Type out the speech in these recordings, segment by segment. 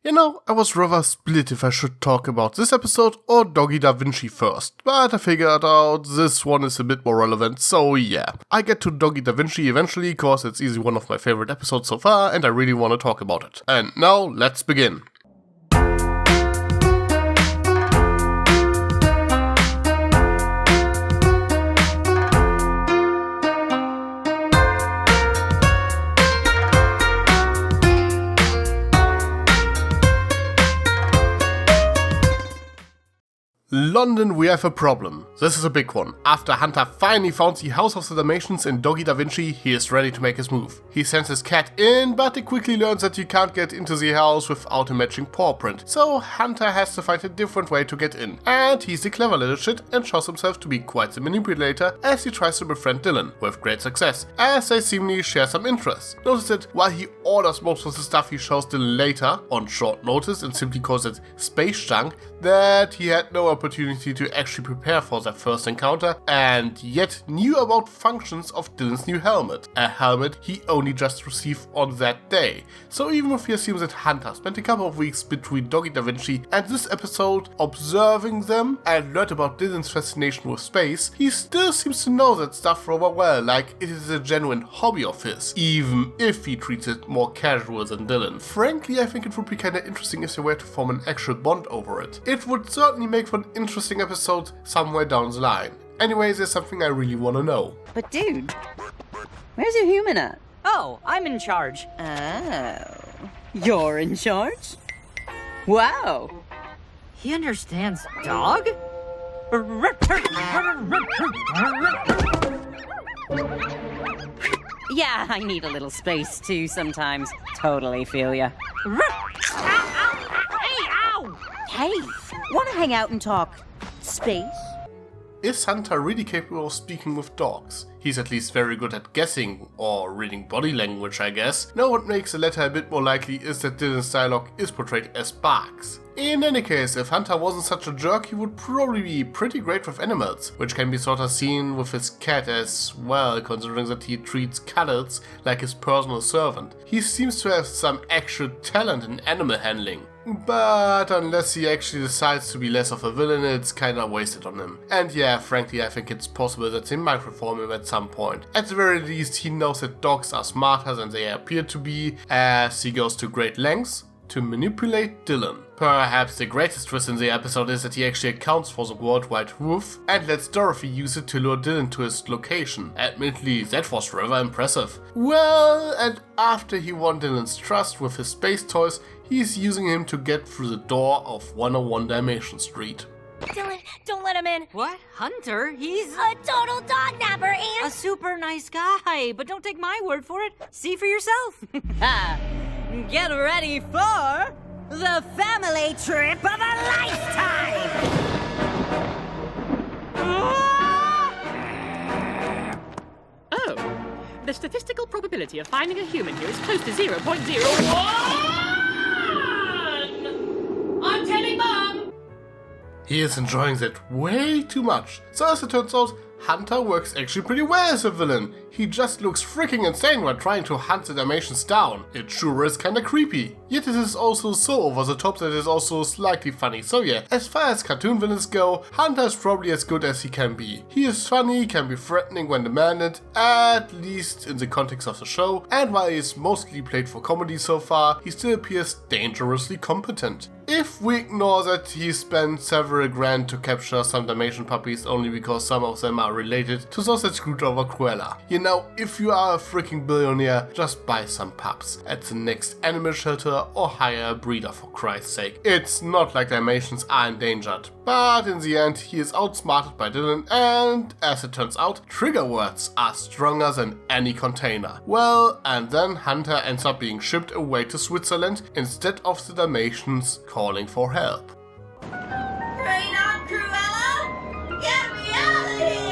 You know, I was rather split if I should talk about this episode or Doggy Da Vinci first, but I figured out this one is a bit more relevant, so yeah. I get to Doggy Da Vinci eventually, cause it's easily one of my favorite episodes so far and I really want to talk about it. And now, let's begin. London, we have a problem. This is a big one. After Hunter finally found the House of the Dalmatians in Doggy Da Vinci, he is ready to make his move. He sends his cat in, but he quickly learns that you can't get into the house without a matching paw print, so Hunter has to find a different way to get in. And he's a clever little shit and shows himself to be quite the manipulator as he tries to befriend Dylan, with great success, as they seemingly share some interests. Notice that while he orders most of the stuff, he shows Dylan later, on short notice, and simply calls it space junk, that he had no opportunity to actually prepare for that first encounter, and yet knew about functions of Dylan's new helmet. A helmet he only just received on that day. So even if he assumes that Hunter spent a couple of weeks between Doggy Da Vinci and this episode observing them and learned about Dylan's fascination with space, he still seems to know that stuff rather well, like it is a genuine hobby of his, even if he treats it more casual than Dylan. Frankly, I think it would be kinda interesting if they were to form an actual bond over it. It would certainly make for an interesting episode somewhere down the line. Anyways, there's something I really want to know. But dude, where's your human at? Oh, I'm in charge. Oh, you're in charge? Wow. He understands dog? Yeah, I need a little space too sometimes. Totally feel ya. Hey, wanna hang out and talk space? Is Hunter really capable of speaking with dogs? He's at least very good at guessing, or reading body language, I guess. Now what makes the latter a bit more likely is that Dylan's dialogue is portrayed as barks. In any case, if Hunter wasn't such a jerk, he would probably be pretty great with animals, which can be sort of seen with his cat as well, considering that he treats Cuddles like his personal servant. He seems to have some actual talent in animal handling. But unless he actually decides to be less of a villain, it's kinda wasted on him. And yeah, frankly, I think it's possible that they might reform him at some point. At the very least, he knows that dogs are smarter than they appear to be, as he goes to great lengths to manipulate Dylan. Perhaps the greatest twist in the episode is that he actually accounts for the worldwide roof and lets Dorothy use it to lure Dylan to his location. Admittedly, that was rather impressive. Well, and after he won Dylan's trust with his space toys, he's using him to get through the door of 101 Dalmatian Street. Dylan, don't let him in. What? Hunter? He's A total dog napper and... a super nice guy, but don't take my word for it. See for yourself. Get ready for the family trip of a lifetime! Oh, the statistical probability of finding a human here is close to 0.01! I'm telling Mom! He is enjoying that way too much. So as it turns out, Hunter works actually pretty well as a villain. He just looks freaking insane while trying to hunt the Dalmatians down. It sure is kinda creepy. Yet it is also so over the top that it is also slightly funny. So yeah, as far as cartoon villains go, Hunter is probably as good as he can be. He is funny, can be threatening when demanded, at least in the context of the show, and while he is mostly played for comedy so far, he still appears dangerously competent. If we ignore that he spent several grand to capture some Dalmatian puppies only because some of them are related to those that screwed over Cruella. You know, if you are a freaking billionaire, just buy some pups at the next animal shelter or hire a breeder for Christ's sake. It's not like Dalmatians are endangered. But in the end, he is outsmarted by Dylan and, as it turns out, trigger words are stronger than any container. Well, and then Hunter ends up being shipped away to Switzerland instead of the Dalmatians calling for help. Rain on, Cruella! Get me out of here!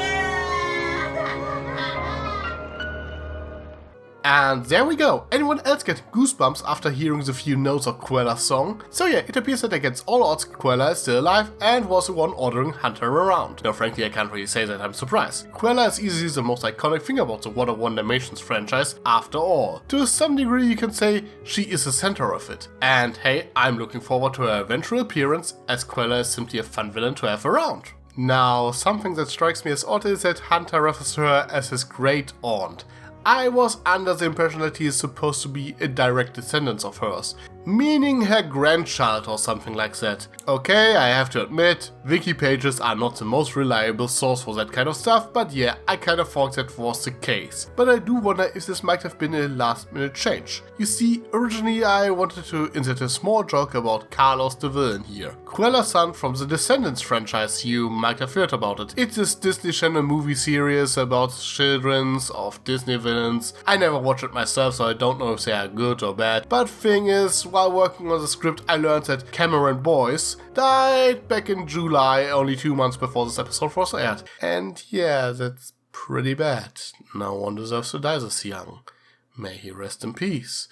And there we go. Anyone else get goosebumps after hearing the few notes of Cruella's song? So yeah, it appears that against all odds Cruella is still alive and was the one ordering Hunter around. Now frankly I can't really say that I'm surprised. Cruella is easily the most iconic thing about the What of One Dalmatians franchise after all. To some degree you can say she is the center of it. And hey, I'm looking forward to her eventual appearance, as Cruella is simply a fun villain to have around. Now, something that strikes me as odd is that Hunter refers to her as his great aunt. I was under the impression that he is supposed to be a direct descendant of hers, meaning her grandchild or something like that. Okay, I have to admit, wiki pages are not the most reliable source for that kind of stuff, but yeah, I kind of thought that was the case. But I do wonder if this might have been a last minute change. You see, originally I wanted to insert a small joke about Carlos the villain here. Cruella's son from the Descendants franchise, you might have heard about it. It's this Disney Channel movie series about children of Disney villains. I never watched it myself, so I don't know if they are good or bad, but thing is, while working on the script I learned that Cameron Boyce died back in July, only 2 months before this episode was aired. And yeah, that's pretty bad. No one deserves to die this young. May he rest in peace.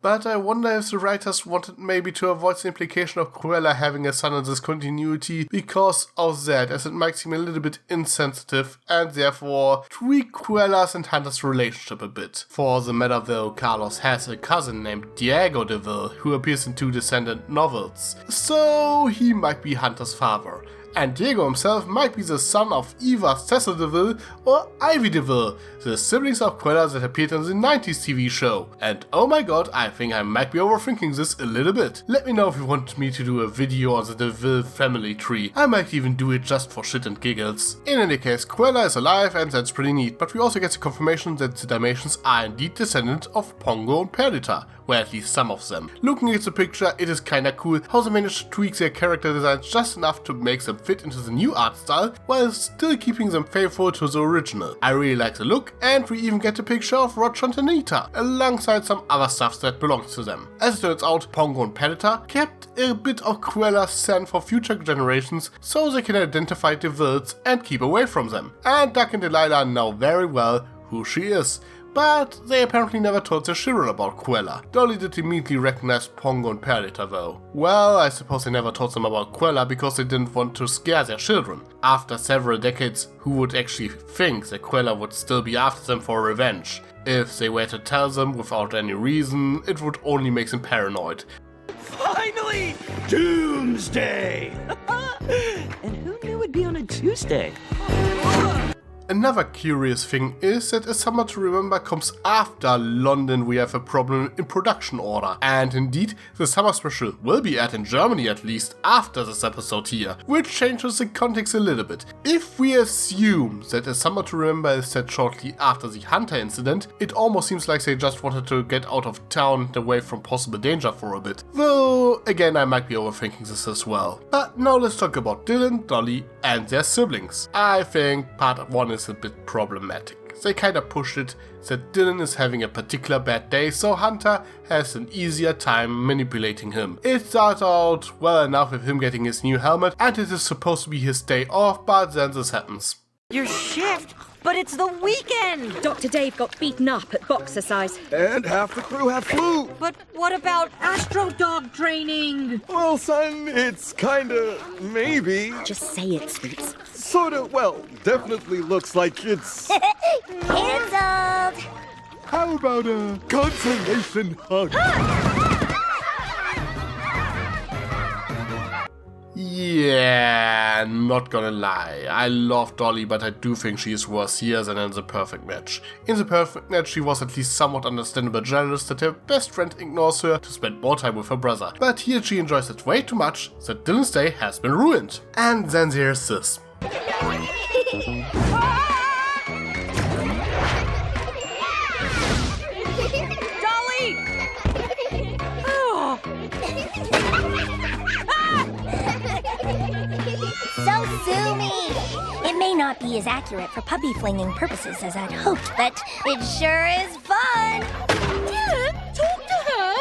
But I wonder if the writers wanted maybe to avoid the implication of Cruella having a son in this continuity because of that, as it might seem a little bit insensitive and therefore tweak Cruella's and Hunter's relationship a bit. For the matter though, Carlos has a cousin named Diego DeVille who appears in 2 Descendant novels, so he might be Hunter's father. And Diego himself might be the son of either Cecil DeVille or Ivy DeVille, the siblings of Cruella that appeared in the 90s TV show. And oh my god, I think I might be overthinking this a little bit. Let me know if you want me to do a video on the DeVille family tree. I might even do it just for shit and giggles. In any case, Cruella is alive and that's pretty neat, but we also get the confirmation that the Dalmatians are indeed descendants of Pongo and Perdita, well at least some of them. Looking at the picture, it is kinda cool how they managed to tweak their character designs just enough to make them fit into the new art style while still keeping them faithful to the original. I really like the look, and we even get a picture of Roger and Anita alongside some other stuff that belongs to them. As it turns out, Pongo and Perdita kept a bit of Cruella's scent for future generations so they can identify the villains and keep away from them. And Duck and Delilah know very well who she is. But they apparently never told their children about Cruella. Dolly did immediately recognize Pongo and Perdita though. Well, I suppose they never told them about Cruella because they didn't want to scare their children. After several decades, who would actually think that Cruella would still be after them for revenge? If they were to tell them without any reason, it would only make them paranoid. Finally! Doomsday! And who knew it'd be on a Tuesday? Another curious thing is that A Summer to Remember comes after London We Have a Problem in production order, and indeed the summer special will be aired in Germany at least after this episode here, which changes the context a little bit. If we assume that A Summer to Remember is set shortly after the Hunter incident, it almost seems like they just wanted to get out of town and away from possible danger for a bit. Though again I might be overthinking this as well. But now let's talk about Dylan, Dolly and their siblings. I think part 1 is a bit problematic. They kinda pushed it that Dylan is having a particular bad day, so Hunter has an easier time manipulating him. It starts out well enough with him getting his new helmet, and it is supposed to be his day off, but then this happens. Your shift? But it's the weekend! Dr. Dave got beaten up at boxer size. And half the crew have flu! But what about Astro Dog training? Well, son, it's kinda, maybe, Just say it, Sweets. sorta, well, definitely looks like it's... Cancelled! How about a consolation hug? Yeah, not gonna lie, I love Dolly, but I do think she is worse here than in The Perfect Match. In The Perfect Match she was at least somewhat understandable jealous that her best friend ignores her to spend more time with her brother, but here she enjoys it way too much that Dylan's day has been ruined. And then there's this. Dolly! Oh, So sue me! It may not be as accurate for puppy flinging purposes as I'd hoped, but it sure is fun! Dad, talk to her!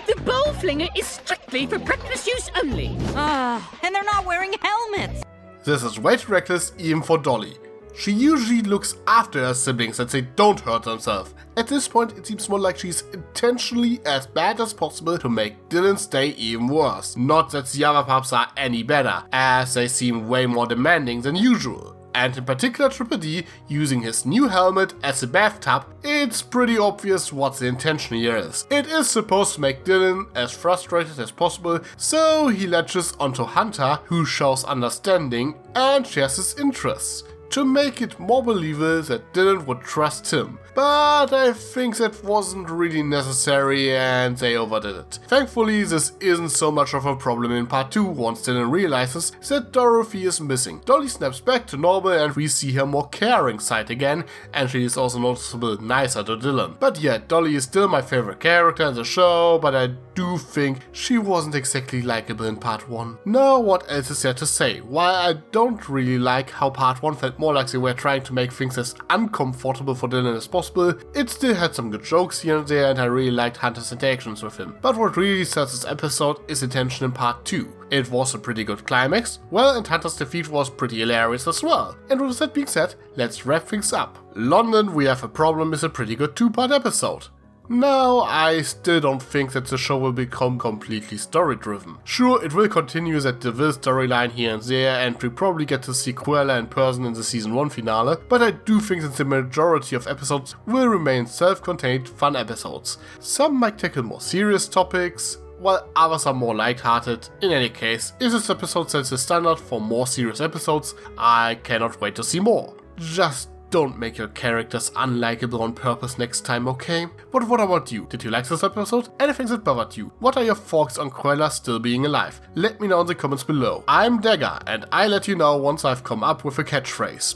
The bow flinger is strictly for breakfast use only. and they're not wearing helmets. This is way too reckless even for Dolly. She usually looks after her siblings that they don't hurt themselves. At this point, it seems more like she's intentionally as bad as possible to make Dylan's day even worse. Not that the other pups are any better, as they seem way more demanding than usual. And in particular Triple D using his new helmet as a bathtub, it's pretty obvious what the intention here is. It is supposed to make Dylan as frustrated as possible, so he latches onto Hunter, who shows understanding and shares his interests, to make it more believable that Dylan would trust him. But I think that wasn't really necessary and they overdid it. Thankfully, this isn't so much of a problem in part 2 once Dylan realizes that Dorothy is missing. Dolly snaps back to normal and we see her more caring side again, and she is also noticeably nicer to Dylan. But yeah, Dolly is still my favorite character in the show, but I do think she wasn't exactly likable in part 1. Now what else is there to say? While I don't really like how part 1 felt more like they were trying to make things as uncomfortable for Dylan as possible, it still had some good jokes here and there and I really liked Hunter's interactions with him. But what really sells this episode is the tension in part 2. It was a pretty good climax, well, and Hunter's defeat was pretty hilarious as well. And with that being said, let's wrap things up. London, We Have a Problem is a pretty good 2-part episode. Now, I still don't think that the show will become completely story-driven. Sure, it will continue that DeVille storyline here and there, and we probably get to see Cruella in person in the season 1 finale, but I do think that the majority of episodes will remain self-contained fun episodes. Some might tackle more serious topics, while others are more lighthearted. In any case, if this episode sets the standard for more serious episodes, I cannot wait to see more. Just don't make your characters unlikable on purpose next time, okay? But what about you? Did you like this episode? Anything that bothered you? What are your thoughts on Cruella still being alive? Let me know in the comments below. I'm Dagger, and I'll let you know once I've come up with a catchphrase.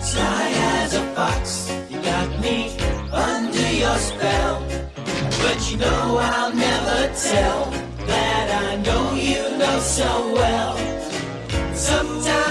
Sly as a fox, you got me under your spell. But you know I'll never tell that I know you know so well. Sometimes